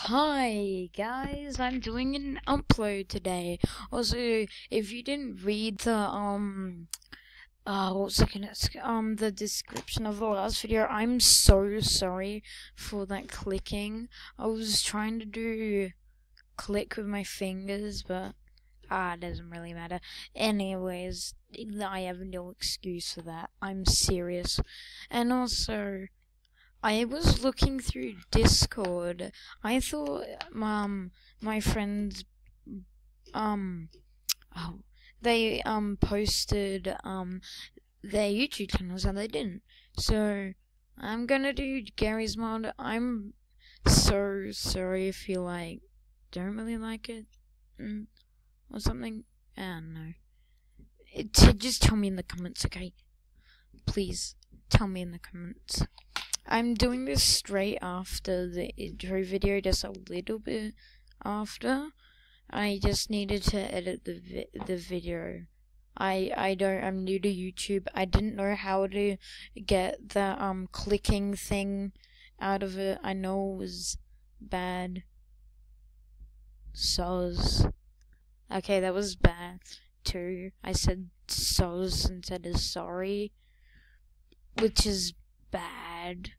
Hi guys, I'm doing an upload today. Also, if you didn't read the what was I gonna the description of the last video, I'm so sorry for that clicking. I was trying to do click with my fingers, but it doesn't really matter. Anyways, I have no excuse for that. I'm serious. And also, I was looking through Discord. I thought my friends um oh, they posted their YouTube channels and they didn't. So I'm gonna do Gary's mod. I'm so sorry if you don't really like it or something. I don't know. Just tell me in the comments, okay? Please tell me in the comments. I'm doing this straight after the intro video, just a little bit after. I just needed to edit the video. I'm new to YouTube. I didn't know how to get the clicking thing out of it. I know it was bad. Soz. Okay, that was bad too. I said soz instead of sorry, which is bad.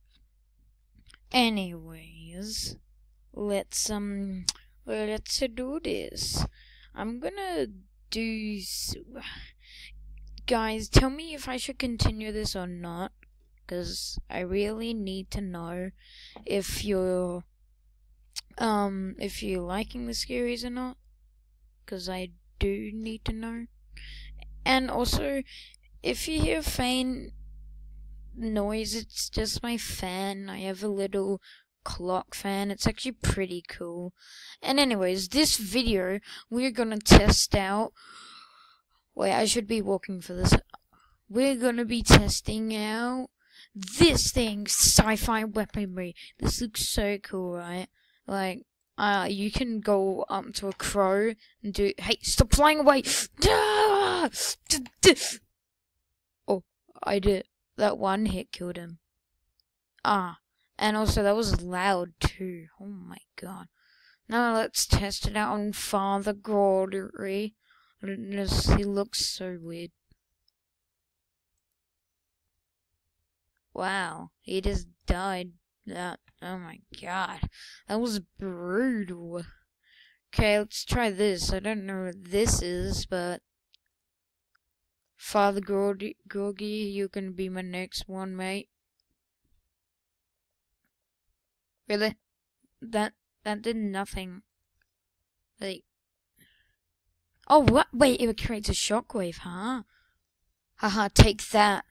Anyways, let's do this. I'm gonna do. Guys, tell me if I should continue this or not, because I really need to know if you're liking the series or not, because I do need to know. And also, if you hear faint noise, it's just my fan. I have a little clock fan. It's actually pretty cool. And anyways, this video we're gonna test out. Wait, I should be walking for this. We're gonna be testing out this thing, sci-fi weaponry. This looks so cool, right? You can go up to a crow and do. Hey, stop flying away! Oh, I did. That one hit killed him. And also that was loud too. Oh my god. Now let's test it out on Father Gregory. He looks so weird. Wow, he just died. Oh my god. That was brutal. Okay, let's try this. I don't know what this is, but Father Gorgie, you're gonna be my next one, mate. Really? That did nothing. Oh, what? Wait, it creates a shockwave, huh? Haha, take that.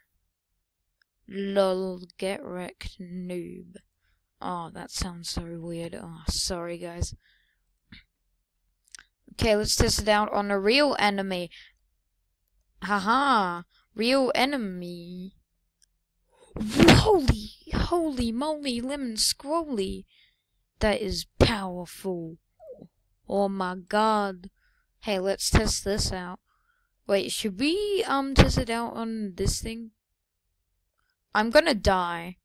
Lol, get wrecked, noob. Oh, that sounds so weird. Oh, sorry, guys. Okay, let's test it out on a real enemy. Haha, real enemy. Holy moly, lemon scrolly. That is powerful. Oh my god. Hey, let's test this out. Wait, should we test it out on this thing? I'm gonna die.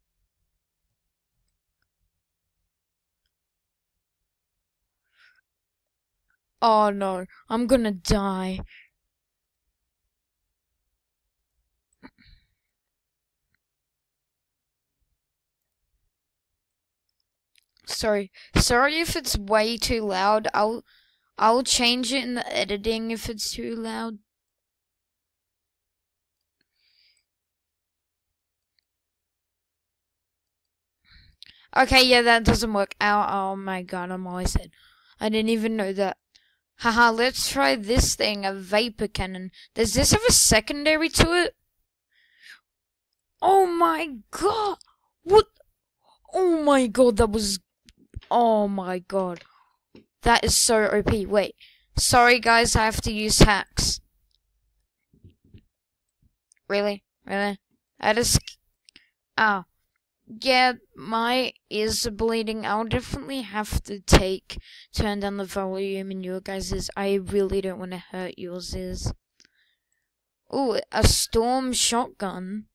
Oh no, I'm gonna die. Sorry if it's way too loud. I'll change it in the editing if it's too loud. Okay, yeah, that doesn't work out. Oh my god, I'm always dead. I didn't even know that. Haha, let's try this thing, a vapor cannon. Does this have a secondary to it? Oh my god! What? Oh my god, that was... Oh my god. That is so OP. Wait. Sorry guys, I have to use hacks. Really? Really? I just... Oh. Yeah, my ears are bleeding. I'll definitely have to turn down the volume in your guys's. I really don't want to hurt yours ears. Ooh, a storm shotgun.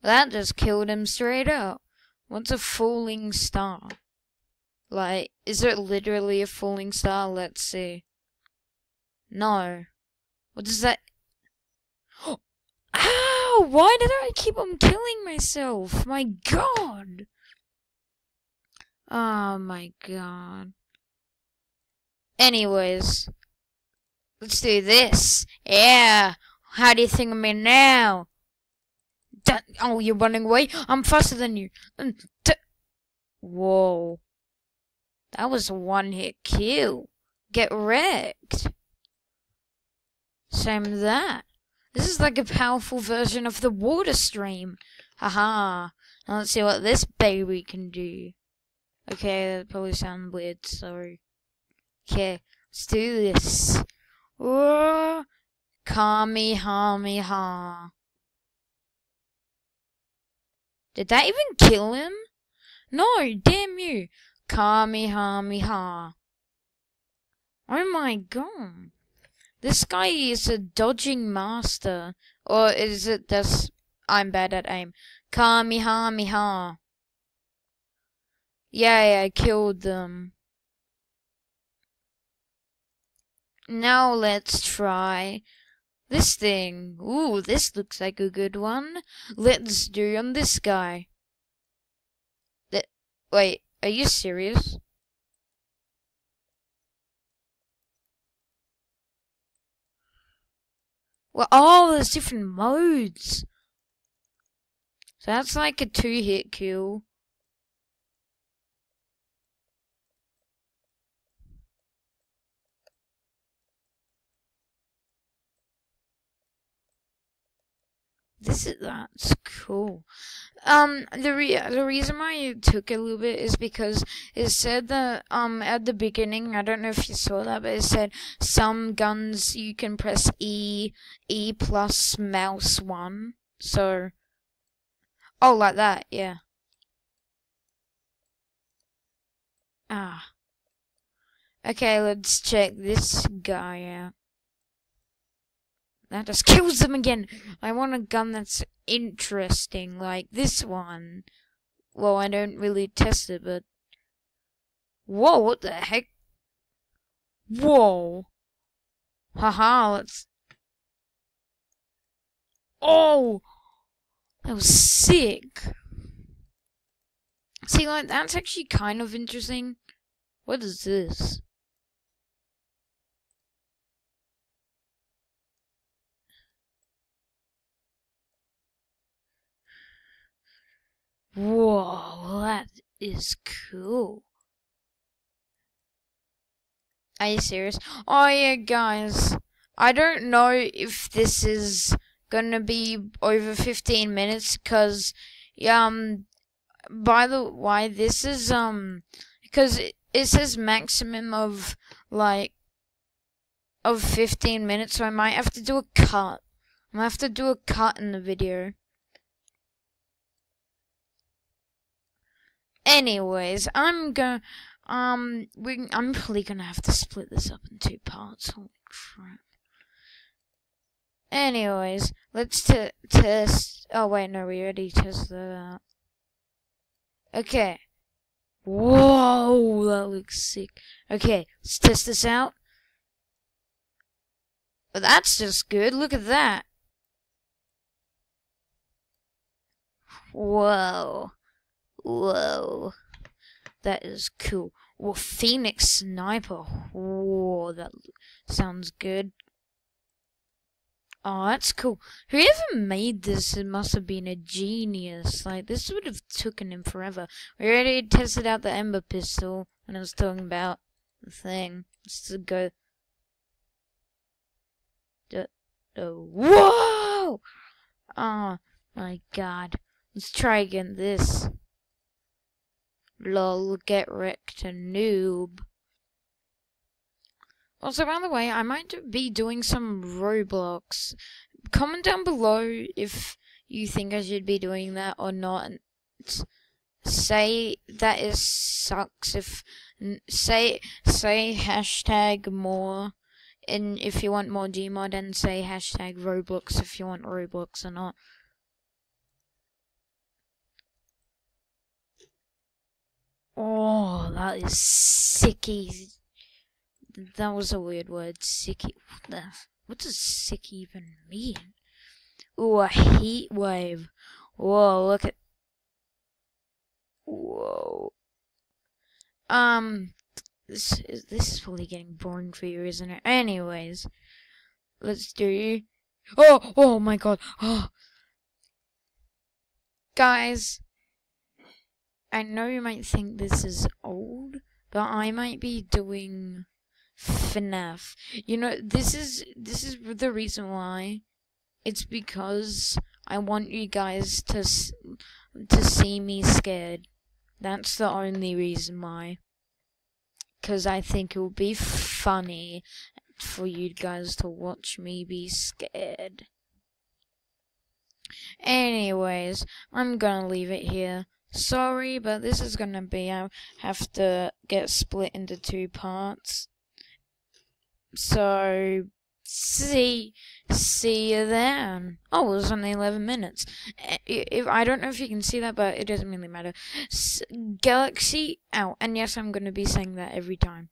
That just killed him straight up. What's a falling star? Like, is it literally a falling star? Let's see. No. What does that... Ow! Why did I keep on killing myself? My god! Oh my god. Anyways. Let's do this. Yeah! How do you think of me now? Oh, you're running away? I'm faster than you. Whoa. That was a one-hit kill. Get wrecked. Same with that. This is like a powerful version of the water stream. Haha. Now let's see what this baby can do. Okay, that probably sounds weird, sorry. Okay, let's do this. Kamehameha. Did that even kill him? No, damn you. Kamehameha. Oh my god. This guy is a dodging master. Or is it this? I'm bad at aim. Kamehameha. Yay, I killed them. Now let's try this thing. Ooh, this looks like a good one. Let's do on this guy. Wait, are you serious? Well, oh, there's different modes. So that's like a 2-hit kill. That's cool. The reason why it took a little bit is because it said that at the beginning, I don't know if you saw that, but it said some guns you can press E plus mouse 1. So, oh, like that, yeah. Ah. Okay, let's check this guy out. That just kills them again. I want a gun that's interesting, like this one. Well, I don't really test it, but... Whoa, what the heck? Whoa. Haha, let's... Oh! That was sick. See, like, that's actually kind of interesting. What is this? Whoa, that is cool. Are you serious? Oh yeah, guys. I don't know if this is gonna be over 15 minutes, cause by the way, this is because it says maximum of like of 15 minutes, so I might have to do a cut. I might have to do a cut in the video. Anyways, I'm probably gonna have to split this up in 2 parts. Holy crap. Anyways, let's test. Oh wait, no, we already tested that out. Okay. Whoa, that looks sick. Okay, let's test this out. Well, that's just good. Look at that. Whoa. Whoa. That is cool. Whoa, Phoenix Sniper. Whoa, that sounds good. Oh, that's cool. Whoever made this, it must have been a genius. Like, this would have taken him forever. We already tested out the Ember pistol when I was talking about the thing. Let's go. Whoa! Oh, my God. Let's try again this. Lol, get wrecked, a noob. Also, by the way, I might be doing some Roblox. Comment down below if you think I should be doing that or not. And say that it sucks if... Say hashtag more. And if you want more Gmod, and say hashtag Roblox if you want Roblox or not. Oh, that Sicky. That was a weird word. Sicky. What does sick even mean? Ooh, a heat wave. Whoa, look at. Whoa. This is probably getting boring for you, isn't it? Anyways, let's do. Oh my god. Oh. Guys, I know you might think this is old, but I might be doing FNAF. You know, this is the reason why. It's because I want you guys to see me scared. That's the only reason why. Because I think it would be funny for you guys to watch me be scared. Anyways, I'm gonna leave it here. Sorry, but this is gonna be, I have to get split into 2 parts. So, see you then. Oh, it was only 11 minutes. I don't know if you can see that, but it doesn't really matter. Galaxy out. And yes, I'm gonna be saying that every time.